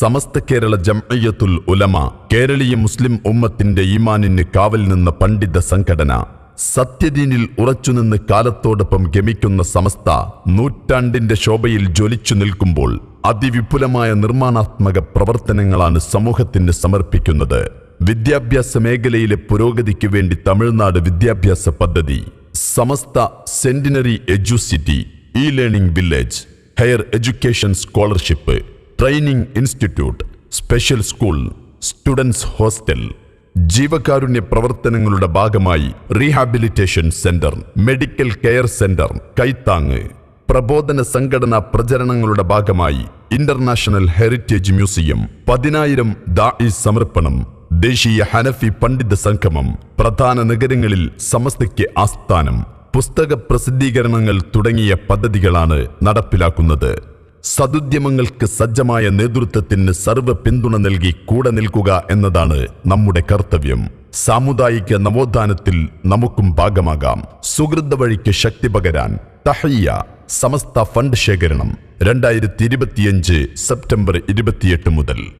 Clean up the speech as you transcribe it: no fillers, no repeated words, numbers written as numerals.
സമസ്ത കേരള ജംഇയ്യത്തുൽ ഉലമ, കേരളീയ മുസ്ലിം ഉമ്മത്തിന്റെ ഈമാനിന് കാവൽ നിന്ന പണ്ഡിത സംഘടന, സത്യദീനിൽ ഉറച്ചുനിന്ന് കാലത്തോടൊപ്പം ഗമിക്കുന്ന സമസ്ത നൂറ്റാണ്ടിന്റെ ശോഭയിൽ ജ്വലിച്ചു നിൽക്കുമ്പോൾ അതിവിപുലമായ നിർമ്മാണാത്മക പ്രവർത്തനങ്ങളാണ് സമൂഹത്തിന് സമർപ്പിക്കുന്നത്. വിദ്യാഭ്യാസ മേഖലയിലെ പുരോഗതിക്ക് വേണ്ടി തമിഴ്നാട് വിദ്യാഭ്യാസ പദ്ധതി, Samastha centenary educity, e learning village, higher education scholarship, training institute, special school, students hostel, ജീവകാരുണ്യ പ്രവർത്തനങ്ങളുടെ ഭാഗമായി rehabilitation centre, medical care centre, കൈത്താങ്, പ്രബോധന സംഘടനാ പ്രചരണങ്ങളുടെ ഭാഗമായി ഇന്റർനാഷണൽ ഹെറിറ്റേജ് മ്യൂസിയം, 10,000 ദാഇ സമർപ്പണം, ദേശീയ ഹനഫി പണ്ഡിത സംഗമം, പ്രധാന നഗരങ്ങളിൽ സമസ്തയ്ക്ക് ആസ്ഥാനം, പുസ്തക പ്രസിദ്ധീകരണങ്ങൾ തുടങ്ങിയ പദ്ധതികളാണ് നടപ്പിലാക്കുന്നത്. സദുദ്യമങ്ങൾക്ക് സജ്ജമായ നേതൃത്വത്തിന് സർവ്വ പിന്തുണ നൽകി കൂടെ നിൽക്കുക എന്നതാണ് നമ്മുടെ കർത്തവ്യം. സാമുദായിക നവോത്ഥാനത്തിൽ നമുക്കും ഭാഗമാകാം. സുഹൃത വഴിക്ക് ശക്തി പകരാൻ തഹയ്യ സമസ്ത ഫണ്ട് ശേഖരണം 2025 സെപ്റ്റംബർ 28 മുതൽ.